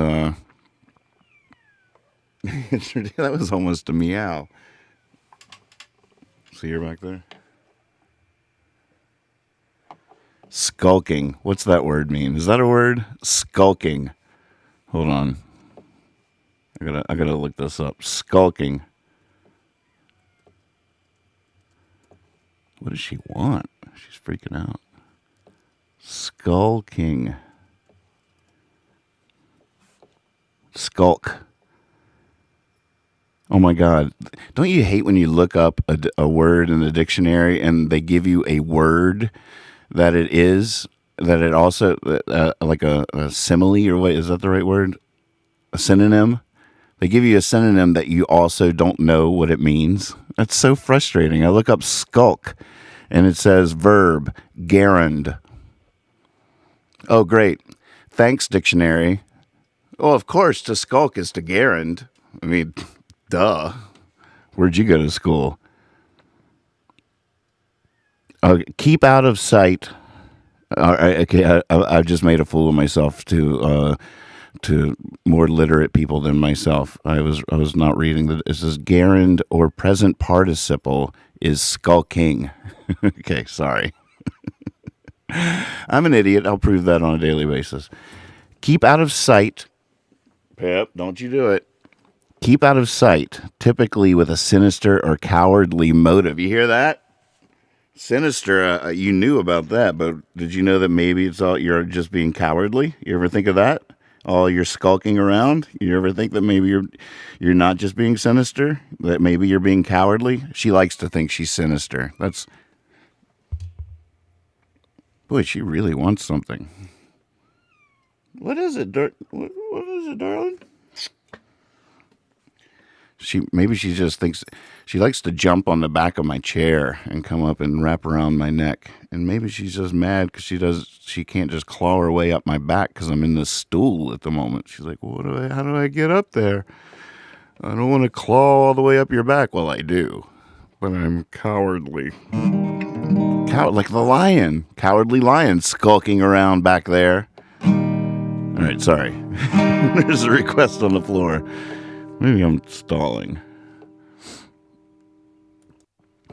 that was almost a meow. See her back there? Skulking. What's that word mean? Is that a word? Skulking. Hold on. I gotta look this up. Skulking. What does she want? She's freaking out. Skulking. Skulk. Oh my God. Don't you hate when you look up a word in the dictionary and they give you a word that it also, like a simile, or what, is that the right word? A synonym? They give you a synonym that you also don't know what it means. That's so frustrating. I look up skulk and it says verb, gerund. Oh, great. Thanks, dictionary. Well, of course, to skulk is to gerund. I mean, duh. Where'd you go to school? Keep out of sight. Okay, I've just made a fool of myself to more literate people than myself. I was not reading that. It says gerund or present participle is skulking. Okay, sorry. I'm an idiot. I'll prove that on a daily basis. Keep out of sight. Pep, don't you do it. Keep out of sight, typically with a sinister or cowardly motive. You hear that? Sinister, you knew about that, but did you know that maybe it's all you're just being cowardly? You ever think of that? Oh, you're skulking around? You ever think that maybe you're not just being sinister? That maybe you're being cowardly? She likes to think she's sinister. That's boy, she really wants something. What is it, what is it, darling? She just thinks she likes to jump on the back of my chair and come up and wrap around my neck. And maybe she's just mad because she can't just claw her way up my back because I'm in this stool at the moment. She's like, well, how do I get up there? I don't want to claw all the way up your back. Well, I do, but I'm cowardly. Like the lion, cowardly lion skulking around back there. All right, sorry. There's a request on the floor. Maybe I'm stalling.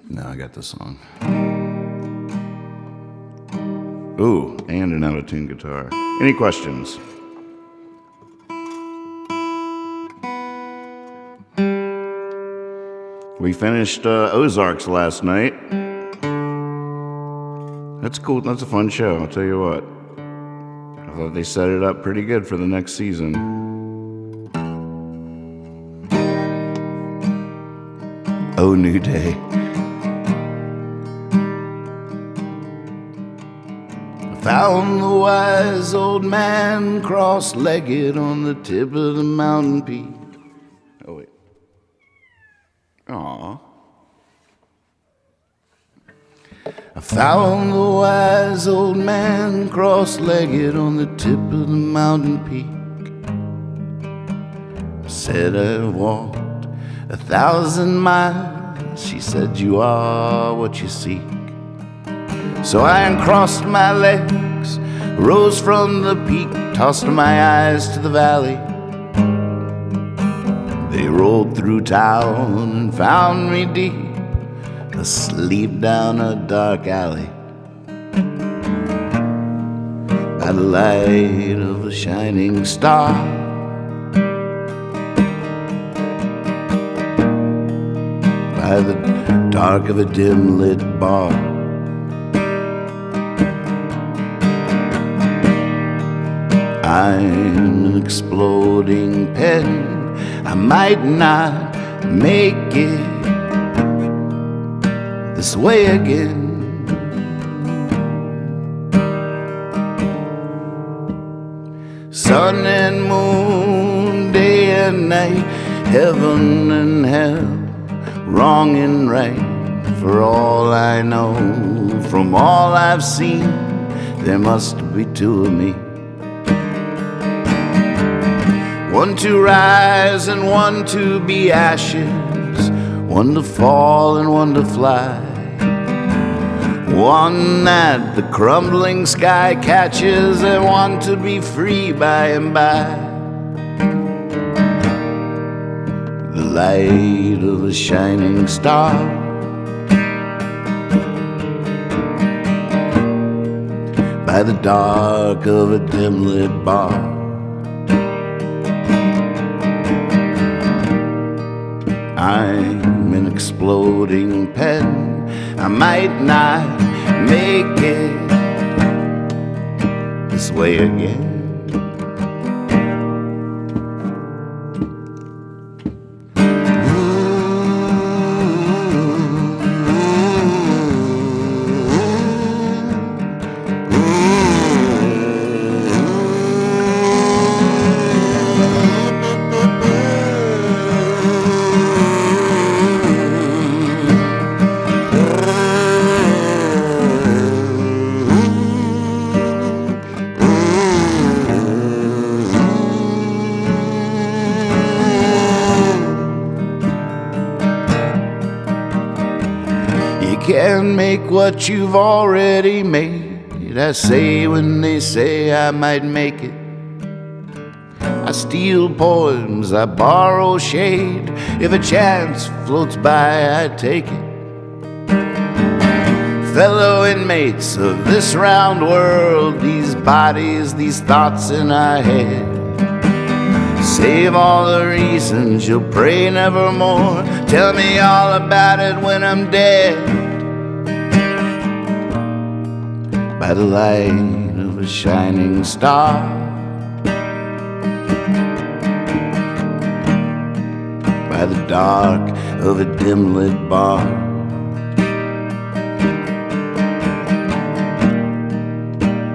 No, I got the song. Ooh, and an out-of-tune guitar. Any questions? We finished Ozarks last night. That's cool. That's a fun show, I'll tell you what. I thought they set it up pretty good for the next season. Oh, New Day. I found the wise old man cross-legged on the tip of the mountain peak. Oh, wait. Aw. I found the wise old man cross-legged on the tip of the mountain peak. Said I walked 1,000 miles, she said, you are what you seek. So I uncrossed my legs, rose from the peak, tossed my eyes to the valley. They rolled through town and found me deep, asleep down a dark alley. By the light of a shining star, by the dark of a dim-lit bar. I'm an exploding pen. I might not make it this way again. Sun and moon, day and night, heaven and hell, wrong and right. For all I know, from all I've seen, there must be two of me. One to rise and one to be ashes, one to fall and one to fly, one that the crumbling sky catches, and one to be free by and by. The light of a shining star, by the dark of a dim-lit bar. I'm an exploding pen. I might not make it this way again. Can't make what you've already made. I say when they say I might make it. I steal poems, I borrow shade. If a chance floats by, I take it. Fellow inmates of this round world, these bodies, these thoughts in our head, save all the reasons you'll pray nevermore. Tell me all about it when I'm dead. by the light of a shining star. By the dark of a dim-lit bar.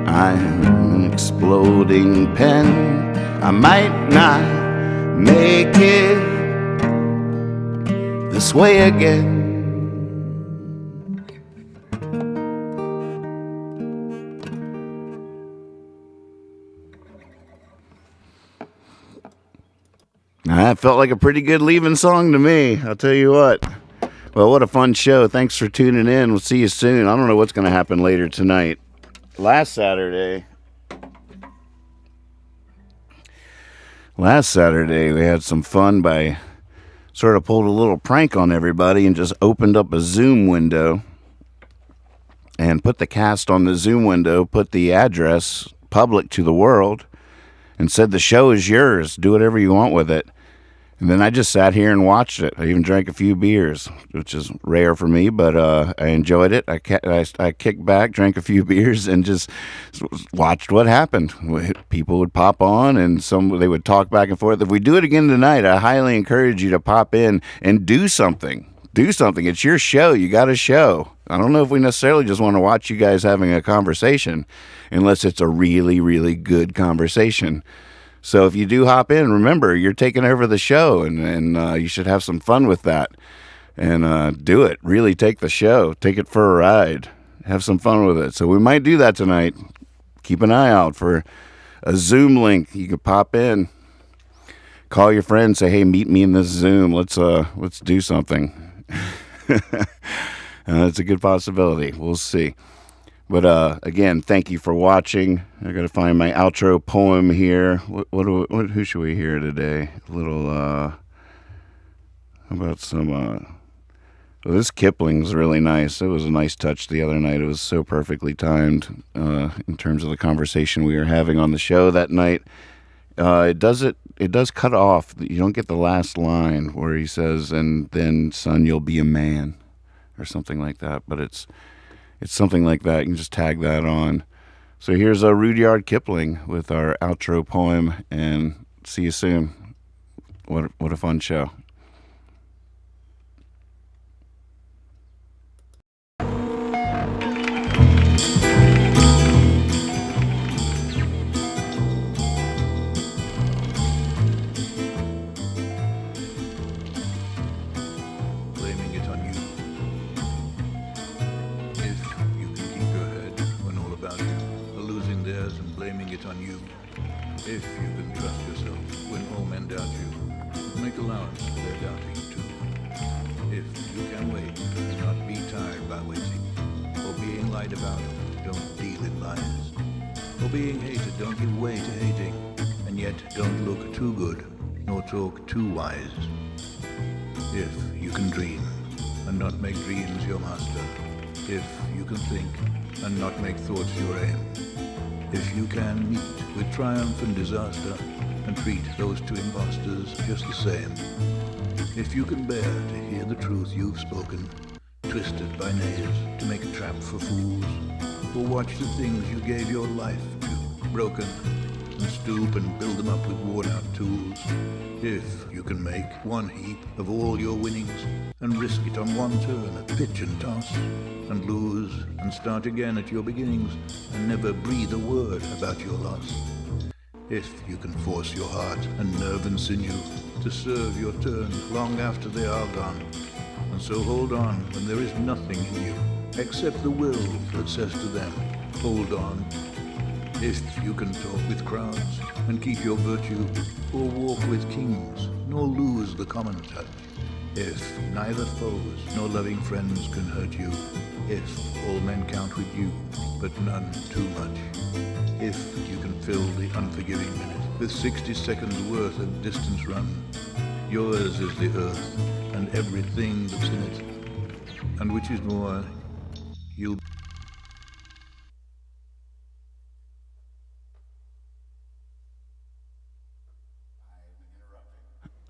I'm an exploding pen. I might not make it this way again. That felt like a pretty good leaving song to me, I'll tell you what. Well, what a fun show. Thanks for tuning in. We'll see you soon. I don't know what's going to happen later tonight. Last Saturday, we had some fun by sort of pulled a little prank on everybody and just opened up a Zoom window and put the cast on the Zoom window, put the address public to the world, and said the show is yours. Do whatever you want with it. And then I just sat here and watched it. I even drank a few beers, which is rare for me, but I enjoyed it. I kicked back, drank a few beers, and just watched what happened. People would pop on, and they would talk back and forth. If we do it again tonight, I highly encourage you to pop in and do something. Do something. It's your show. You got a show. I don't know if we necessarily just want to watch you guys having a conversation, unless it's a really, really good conversation. So if you do hop in, remember, you're taking over the show, and you should have some fun with that. And do it. Really take the show. Take it for a ride. Have some fun with it. So we might do that tonight. Keep an eye out for a Zoom link. You can pop in. Call your friends. Say, hey, meet me in this Zoom. Let's do something. It's a good possibility. We'll see. But again, thank you for watching. I got to find my outro poem here. Who should we hear today? A little, how about some, well, this Kipling's really nice. It was a nice touch the other night. It was so perfectly timed in terms of the conversation we were having on the show that night. It does cut off. You don't get the last line where he says, and then, son, you'll be a man, or something like that. But it's something like that. You can just tag that on. So here's Rudyard Kipling with our outro poem, and see you soon. What a fun show.
Blaming it on you. If you can keep your head when all about you are losing theirs and blaming it on you. If you can trust yourself when all men doubt you, make allowance for their doubting too. If you can wait and not be tired by waiting, or being lied about, don't deal in lies. Or being hated, don't give way to hating, and yet don't look too good, nor talk too wise. If you can dream and not make dreams your master, if you can think and not make thoughts your aim, if you can meet with triumph and disaster and treat those two impostors just the same, if you can bear to hear the truth you've spoken, twisted by knaves to make a trap for fools, or watch the things you gave your life to broken, and stoop and build them up with worn-out tools, if you can make one heap of all your winnings and risk it on one turn, a pitch and toss, and lose and start again at your beginnings and never breathe a word about your loss, if you can force your heart and nerve and sinew to serve your turn long after they are gone, and so hold on when there is nothing in you except the will that says to them, hold on. If you can talk with crowds and keep your virtue, or walk with kings, nor lose the common touch, if neither foes nor loving friends can hurt you, if all men count with you, but none too much, if you can fill the unforgiving minute with 60 seconds worth of distance run, yours is the earth and everything that's in it, and which is more, you'll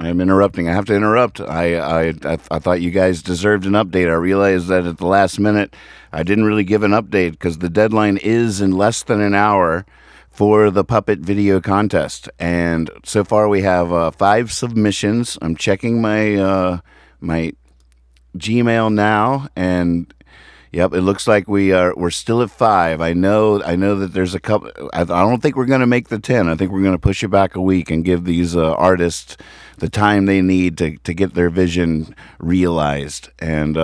I'm interrupting. I have to interrupt. I thought you guys deserved an update. I realized that at the last minute, I didn't really give an update because the deadline is in less than an hour for the puppet video contest. And so far we have 5 submissions. I'm checking my my Gmail now, and yep, it looks like we're still at 5. I know that there's a couple. I don't think we're going to make the 10. I think we're going to push it back a week and give these artists the time they need to get their vision realized. And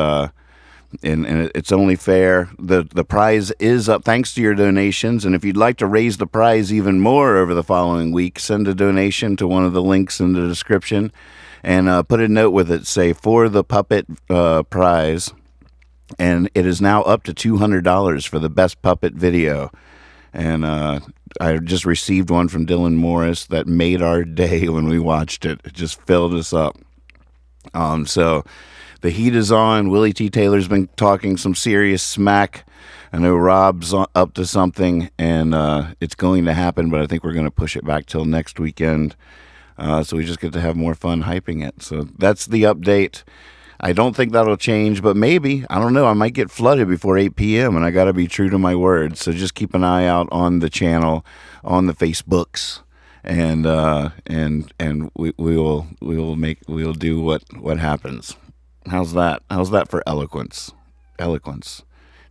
it's only fair. The prize is up thanks to your donations. And if you'd like to raise the prize even more over the following week, send a donation to one of the links in the description, and put a note with it, say for the puppet prize. And it is now up to $200 for the best puppet video. And I just received one from Dylan Morris that made our day when we watched it. It just filled us up. So the heat is on. Willie T. Taylor's been talking some serious smack. I know Rob's up to something, and it's going to happen, but I think we're going to push it back till next weekend. So we just get to have more fun hyping it. So that's the update. I don't think that'll change, but maybe. I don't know. I might get flooded before 8 p.m., and I got to be true to my word. So just keep an eye out on the channel, on the Facebooks, and we'll do what happens. How's that? How's that for eloquence? Eloquence.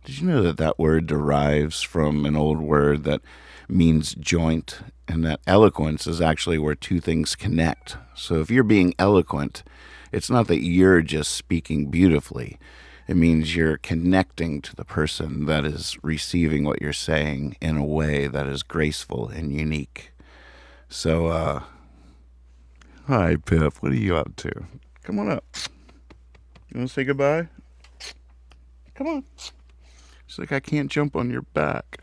Did you know that word derives from an old word that means joint, and that eloquence is actually where two things connect? So if you're being eloquent, it's not that you're just speaking beautifully. It means you're connecting to the person that is receiving what you're saying in a way that is graceful and unique. So, hi, Pip. What are you up to? Come on up. You want to say goodbye? Come on. It's like I can't jump on your back.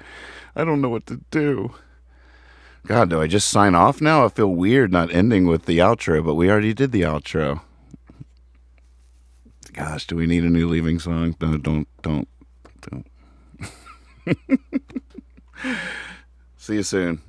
I don't know what to do. God, do I just sign off now? I feel weird not ending with the outro, but we already did the outro. Gosh, do we need a new leaving song? No, don't. See you soon.